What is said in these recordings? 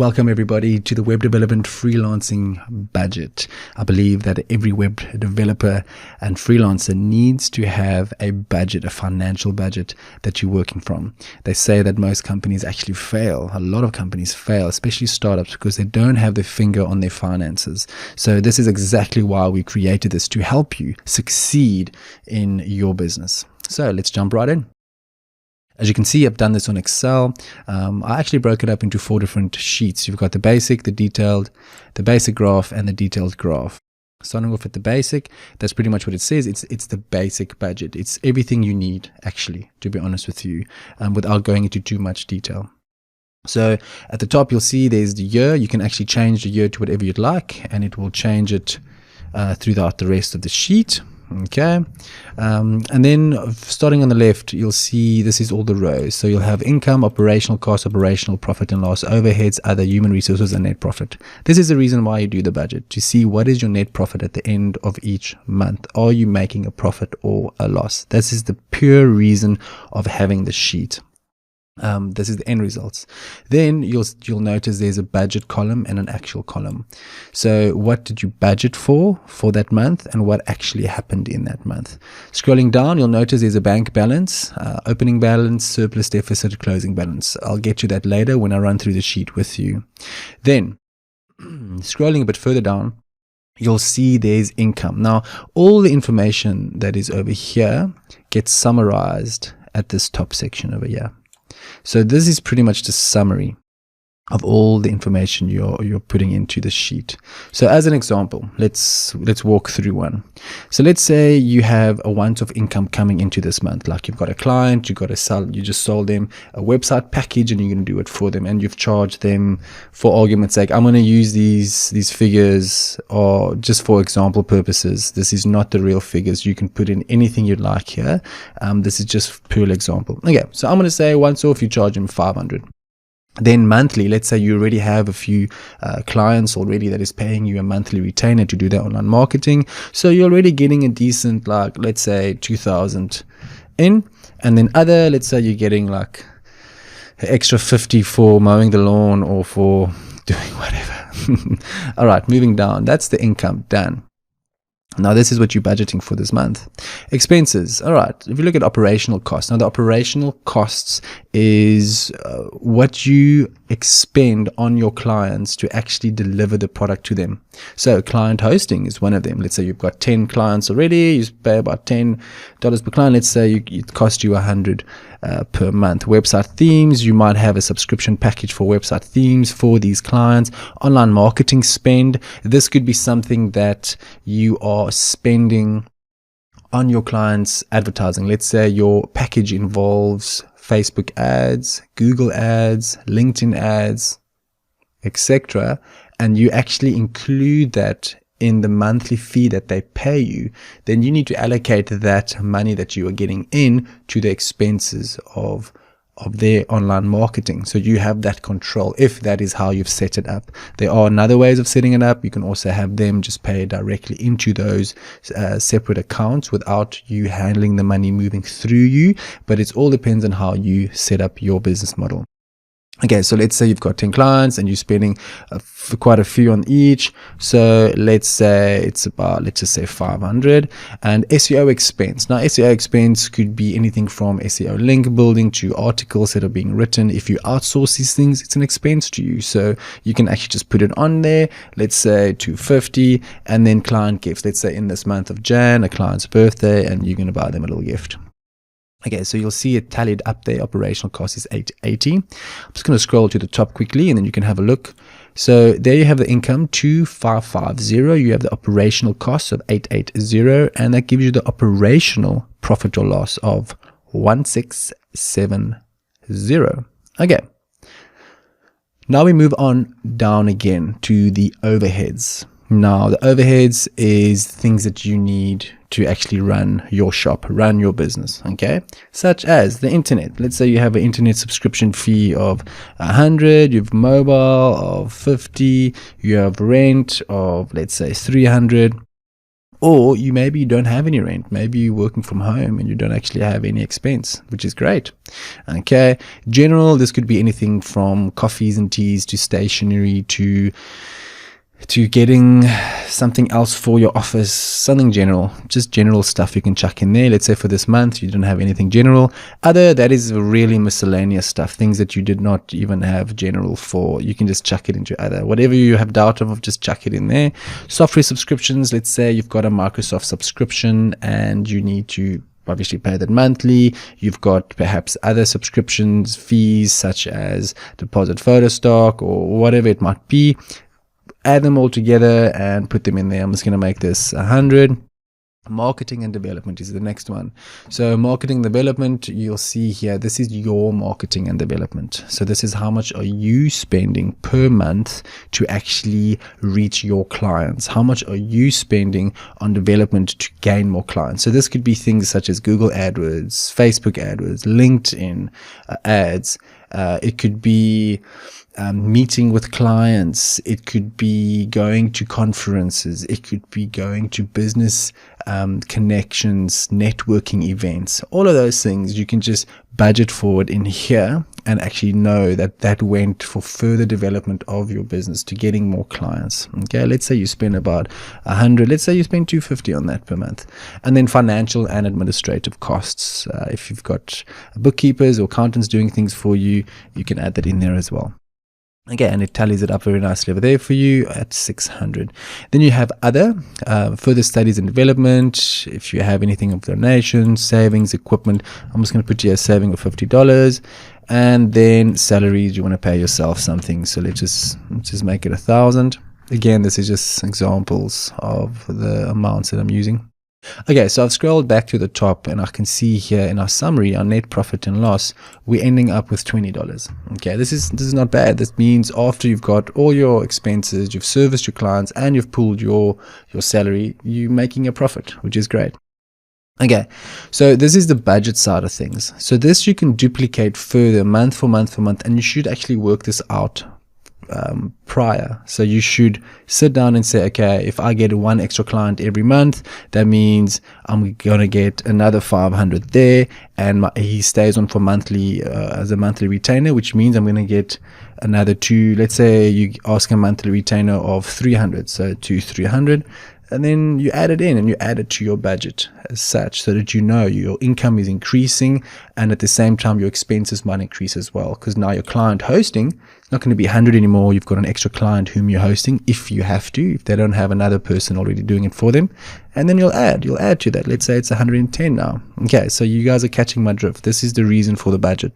Welcome everybody to the Web Development Freelancing Budget. I believe that every web developer and freelancer needs to have a budget, a financial budget that you're working from. They say that most companies actually fail. A lot of companies fail, especially startups, because they don't have their finger on their finances. So this is exactly why we created this, to help you succeed in your business. So let's jump right in. As you can see, I've done this on Excel. I actually broke it up into 4 different sheets. You've got the basic, the detailed, the basic graph, and the detailed graph. Starting off at the basic, that's pretty much what it says. It's the basic budget. It's everything you need, actually, to be honest with you, without going into too much detail. So at the top, you'll see there's the year. You can actually change the year to whatever you'd like, and it will change it throughout the rest of the sheet. Okay, and then starting on the left, you'll see this is all the rows. So you'll have income, operational cost, operational profit and loss, overheads, other human resources, and net profit. This is the reason why you do the budget, to see what is your net profit at the end of each month. Are you making a profit or a loss? This is the pure reason of having the sheet. This is the end results. Then you'll notice there's a budget column and an actual column. So what did you budget for that month, and what actually happened in that month? Scrolling down, you'll notice there's a bank balance, opening balance, surplus, deficit, closing balance. I'll get to that later when I run through the sheet with you. Then scrolling a bit further down, you'll see there's income. Now, all the information that is over here gets summarized at this top section over here. So this is pretty much the summary of all the information you're putting into the sheet. So as an example, let's walk through one. So let's say you have a once-off income coming into this month. Like you've got a client, you just sold them a website package, and you're going to do it for them, and you've charged them, for argument's sake, I'm going to use these figures or just for example purposes. This is not the real figures. You can put in anything you'd like here. This is just pure example. Okay, so I'm going to say once off you charge them 500. Then monthly, let's say you already have a few clients already that is paying you a monthly retainer to do their online marketing. So you're already getting a decent, like, let's say 2,000 in. And then other, let's say you're getting like an extra 50 for mowing the lawn or for doing whatever. All right, moving down. That's the income done. Now, this is what you're budgeting for this month. Expenses. All right. If you look at operational costs, now the operational costs is what you expend on your clients to actually deliver the product to them. So client hosting is one of them. Let's say you've got 10 clients already. You pay about $10 per client. Let's say it costs you $100 per month. Website themes, you might have a subscription package for website themes for these clients. Online marketing spend, this could be something that you are spending on your clients' advertising. Let's say your package involves Facebook ads, Google ads, LinkedIn ads, etc., and you actually include that in the monthly fee that they pay you, then you need to allocate that money that you are getting in to the expenses of their online marketing. So you have that control if that is how you've set it up. There are other ways of setting it up. You can also have them just pay directly into those separate accounts without you handling the money moving through you, but it all depends on how you set up your business model. Okay, so let's say you've got 10 clients and you're spending quite a few on each. So let's say it's about, let's just say 500. And SEO expense. Now, SEO expense could be anything from SEO link building to articles that are being written. If you outsource these things, it's an expense to you. So you can actually just put it on there. Let's say 250, and then client gifts. Let's say in this month of Jan, a client's birthday, and you're going to buy them a little gift. Okay, so you'll see it tallied up there. Operational cost is 880. I'm just going to scroll to the top quickly, and then you can have a look. So there you have the income, 2550. You have the operational cost of 880, and that gives you the operational profit or loss of 1670. Okay. Now we move on down again to the overheads. Now, the overheads is things that you need to actually run your shop, run your business, okay? Such as the internet. Let's say you have an internet subscription fee of 100, you have mobile of 50, you have rent of, let's say, 300. Or maybe you don't have any rent. Maybe you're working from home and you don't actually have any expense, which is great. Okay. General, this could be anything from coffees and teas to stationery to getting something else for your office, something general, just general stuff you can chuck in there. Let's say for this month, you don't have anything general. Other, that is really miscellaneous stuff, things that you did not even have general for. You can just chuck it into other. Whatever you have doubt of, just chuck it in there. Software subscriptions, let's say you've got a Microsoft subscription and you need to obviously pay that monthly. You've got perhaps other subscriptions, fees such as deposit photo stock or whatever it might be. Add them all together and put them in there. I'm just going to make this 100. Marketing and development is the next one. So marketing and development, you'll see here, this is your marketing and development. So this is how much are you spending per month to actually reach your clients? How much are you spending on development to gain more clients? So this could be things such as Google AdWords, Facebook AdWords, LinkedIn ads. It could be meeting with clients. It could be going to conferences. It could be going to business connections, networking events. All of those things you can just budget forward in here and actually know that that went for further development of your business to getting more clients. Okay, let's say you spend about 100. Let's say you spend 250 on that per month. And then financial and administrative costs. If you've got bookkeepers or accountants doing things for you, you can add that in there as well. Okay, and it tallies it up very nicely over there for you at 600. Then you have other further studies and development. If you have anything of donations, savings, equipment, I'm just going to put you a saving of $50. And then salaries, you want to pay yourself something. So let's just make it 1,000. Again, this is just examples of the amounts that I'm using. Okay, so I've scrolled back to the top and I can see here in our summary, our net profit and loss, we're ending up with $20. Okay, this is not bad. This means after you've got all your expenses, you've serviced your clients and you've pulled your salary, you're making a profit, which is great. Okay, so this is the budget side of things. So this you can duplicate further month for month for month, and you should actually work this out prior. So you should sit down and say, okay, if I get one extra client every month, that means I'm gonna get another 500 there, and he stays on for monthly as a monthly retainer, which means I'm gonna get another two. Let's say you ask a monthly retainer of 300, so 300. And then you add it in and you add it to your budget as such, so that you know your income is increasing and at the same time your expenses might increase as well, because now your client hosting is not going to be 100 anymore. You've got an extra client whom you're hosting if you have to, if they don't have another person already doing it for them. And then you'll add to that. Let's say it's 110 now. Okay, so you guys are catching my drift. This is the reason for the budget.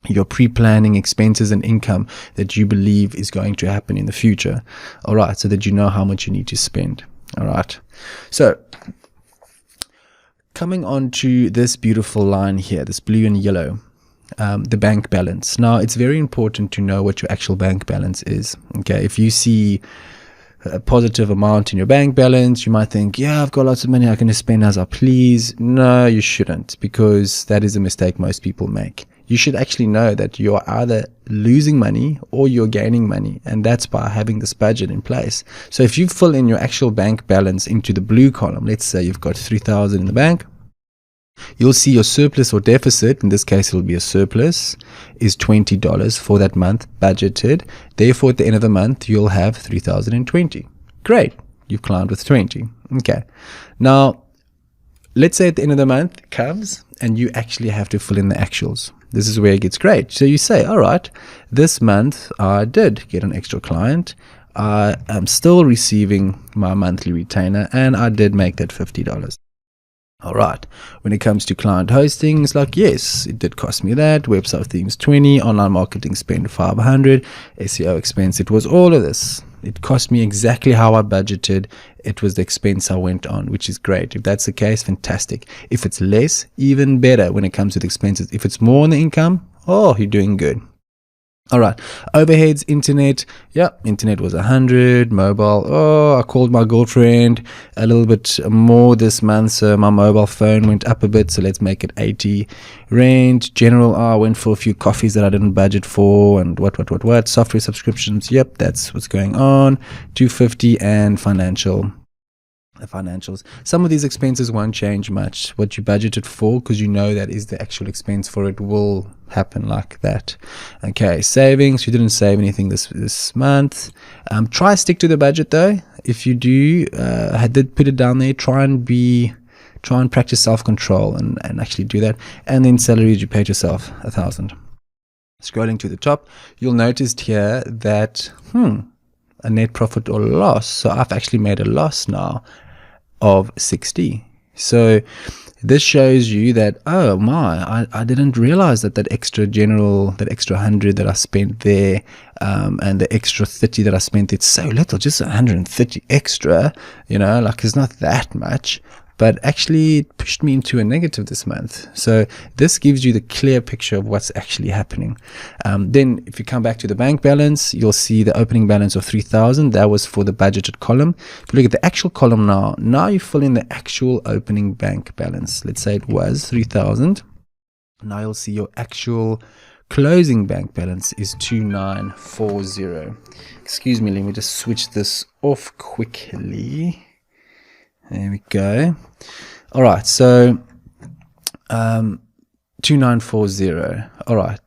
You're pre-planning expenses and income that you believe is going to happen in the future. All right, so that you know how much you need to spend. All right, so coming on to this beautiful line here, this blue and yellow, the bank balance. Now, it's very important to know what your actual bank balance is. Okay, if you see a positive amount in your bank balance, you might think, yeah, I've got lots of money, I can just spend as I please. No, you shouldn't, because that is a mistake most people make. You should actually know that you're either losing money or you're gaining money, and that's by having this budget in place. So if you fill in your actual bank balance into the blue column, let's say you've got 3,000 in the bank, you'll see your surplus or deficit, in this case it'll be a surplus, is $20 for that month budgeted. Therefore, at the end of the month, you'll have 3,020. Great, you've climbed with 20. Okay, now let's say at the end of the month comes and you actually have to fill in the actuals. This is where it gets great. So you say, all right, this month I did get an extra client. I am still receiving my monthly retainer, and I did make that $50. All right. When it comes to client hosting, it's like, yes, it did cost me that. Website themes 20, online marketing spend 500, SEO expense. It was all of this. It cost me exactly how I budgeted. It was the expense I went on, which is great. If that's the case, fantastic. If it's less, even better when it comes to the expenses. If it's more on the income, oh, you're doing good. All right, overheads, internet. Yeah, internet was 100. Mobile, oh, I called my girlfriend a little bit more this month, so my mobile phone went up a bit, so let's make it 80. Rent, general, I went for a few coffees that I didn't budget for, and what. Software subscriptions, yep, that's what's going on. 250, and financial. the financials. Some of these expenses won't change much. What you budgeted for, because you know that is the actual expense for it, will happen like that. Okay, savings. You didn't save anything this month. Try stick to the budget though. If you do, did put it down there, try and practice self-control and actually do that. And then salaries, you paid yourself 1,000. Scrolling to the top, you'll notice here that a net profit or loss. So I've actually made a loss now of 60. So this shows you that, oh my, I didn't realize that extra 100 that I spent there, and the extra 30 that I spent, it's so little, just 130 extra, like it's not that much. But actually it pushed me into a negative this month. So this gives you the clear picture of what's actually happening. Then if you come back to the bank balance, you'll see the opening balance of 3,000. That was for the budgeted column. If you look at the actual column now you fill in the actual opening bank balance. Let's say it was 3,000. Now you'll see your actual closing bank balance is 2,940. Excuse me, let me just switch this off quickly. There we go. All right, so 2,940. All right.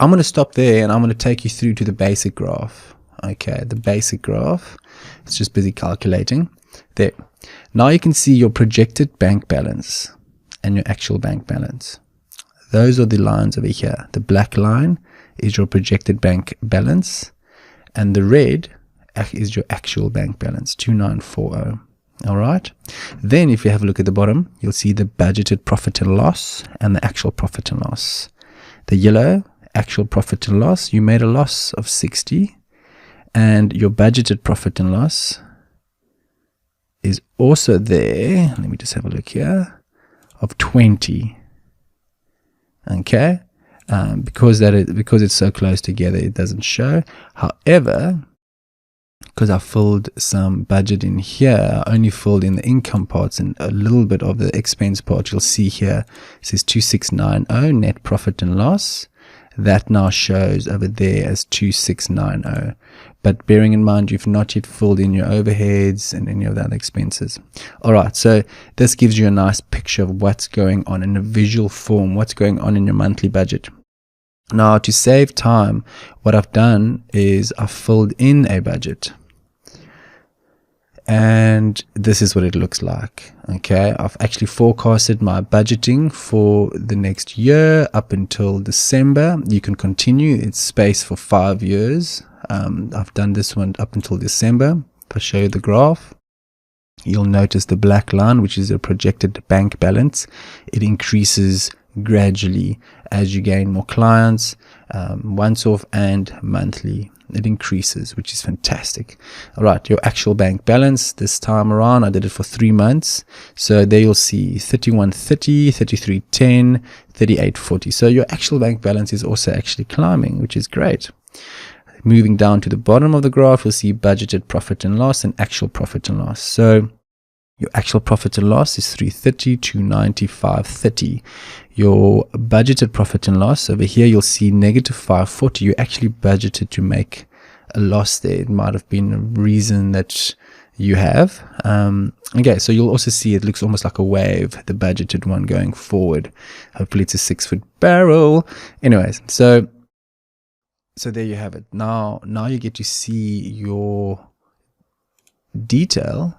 I'm going to stop there and I'm going to take you through to the basic graph. Okay, the basic graph. It's just busy calculating. There. Now you can see your projected bank balance and your actual bank balance. Those are the lines over here. The black line is your projected bank balance, and the red is your actual bank balance, 2,940. All right. Then if you have a look at the bottom, you'll see the budgeted profit and loss and the actual profit and loss. The yellow, actual profit and loss, you made a loss of 60, and your budgeted profit and loss is also there. Let me just have a look here, of 20. Okay. Because it's so close together, it doesn't show. However, because I filled some budget in here, I only filled in the income parts and a little bit of the expense part. You'll see here it says 2,690 net profit and loss. That now shows over there as 2,690. But bearing in mind, you've not yet filled in your overheads and any of the other expenses. All right, so this gives you a nice picture of what's going on in a visual form, what's going on in your monthly budget. Now, to save time, what I've done is I've filled in a budget. And this is what it looks like. Okay, I've actually forecasted my budgeting for the next year up until December. You can continue. It's spaced for 5 years. I've done this one up until December. If I show you the graph, you'll notice the black line, which is a projected bank balance. It increases gradually as you gain more clients, once off and monthly. It increases, which is fantastic. All right, your actual bank balance this time around, I did it for 3 months. So there you'll see 3130, 3310, 3840. So your actual bank balance is also actually climbing, which is great. Moving down to the bottom of the graph, you'll see budgeted profit and loss and actual profit and loss. So your actual profit and loss is 330 to 9530. Your budgeted profit and loss over here, you'll see negative 540. You actually budgeted to make a loss there. It might have been a reason that you have. Okay, so you'll also see it looks almost like a wave, the budgeted one going forward. Hopefully it's a 6-foot barrel. Anyways, so there you have it. Now you get to see your detail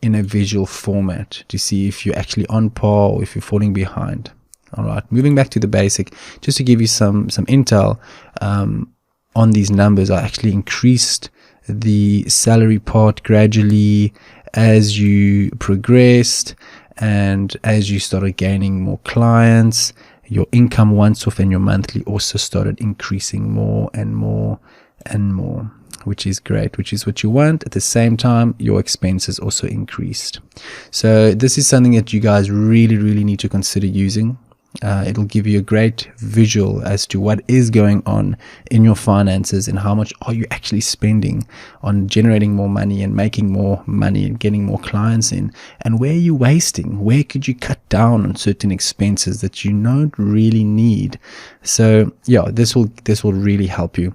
in a visual format to see if you're actually on par or if you're falling behind. All right, moving back to the basic, just to give you some intel on these numbers. I actually increased the salary part gradually as you progressed and as you started gaining more clients. Your income once off and your monthly also started increasing more and more and more, which is great, which is what you want. At the same time, your expenses also increased. So this is something that you guys really, really need to consider using. It'll give you a great visual as to what is going on in your finances and how much are you actually spending on generating more money and making more money and getting more clients in, and where are you wasting, where could you cut down on certain expenses that you don't really need. So yeah, this will really help you.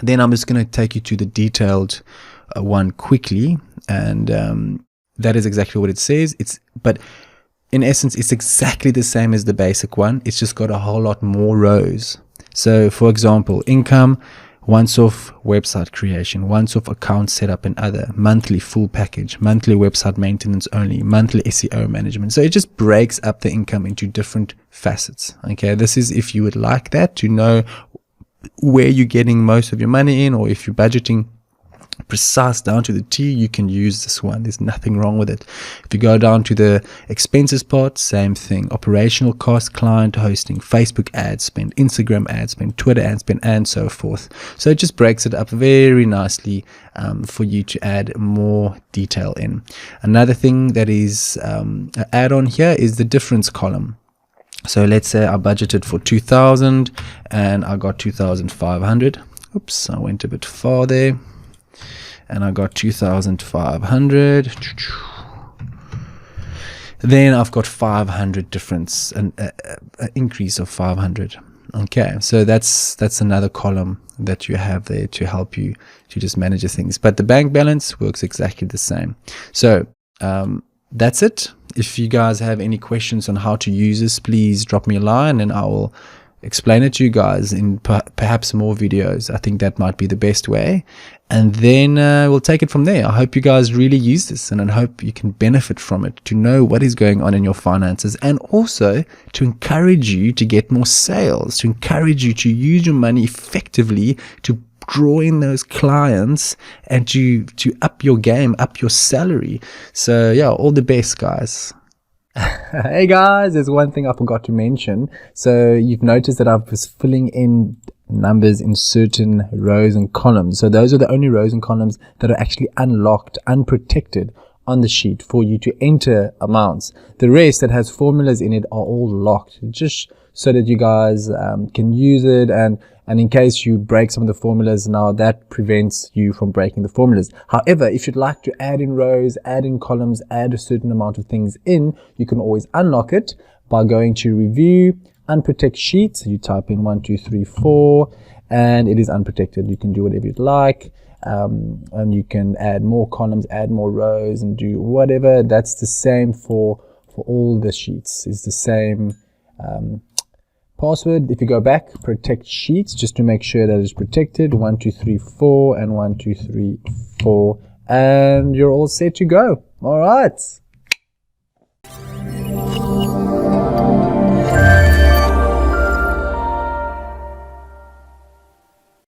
Then I'm just going to take you to the detailed one quickly. And that is exactly what it says. But in essence, it's exactly the same as the basic one. It's just got a whole lot more rows. So for example, income, once-off website creation, once-off account setup and other, monthly full package, monthly website maintenance only, monthly SEO management. So it just breaks up the income into different facets. Okay, this is if you would like that, to know where you're getting most of your money in, or if you're budgeting precise down to the T, you can use this one. There's nothing wrong with it. If you go down to the expenses part, same thing. Operational costs, client hosting, Facebook ad spend, Instagram ad spend, Twitter ad spend, and so forth. So it just breaks it up very nicely for you to add more detail in. Another thing that is an add-on here is the difference column. So let's say I budgeted for 2,000 and I got 2,500. Oops, I went a bit far there. And I got 2,500. Then I've got 500 difference, an increase of 500. Okay, so that's another column that you have there to help you to just manage the things. But the bank balance works exactly the same. So that's it. If you guys have any questions on how to use this, please drop me a line and I will explain it to you guys in perhaps more videos. I think that might be the best way. And then we'll take it from there. I hope you guys really use this, and I hope you can benefit from it to know what is going on in your finances, and also to encourage you to get more sales, to encourage you to use your money effectively to draw in those clients and to up your game, up your salary. So yeah, all the best, guys. Hey guys, there's one thing I forgot to mention. So you've noticed that I was filling in numbers in certain rows and columns. So those are the only rows and columns that are actually unlocked, unprotected on the sheet for you to enter amounts. The rest that has formulas in it are all locked, just so that you guys can use it, and in case you break some of the formulas, now that prevents you from breaking the formulas. However, if you'd like to add in rows, add in columns, add a certain amount of things in, you can always unlock it by going to review, unprotect sheets. You type in 1, 2, 3, 4, and it is unprotected. You can do whatever you'd like, and you can add more columns, add more rows, and do whatever. That's the same for all the sheets. It's the same password. If you go back, protect sheets, just to make sure that it's protected, 1, 2, 3, 4, and 1, 2, 3, 4, and you're all set to go. All right.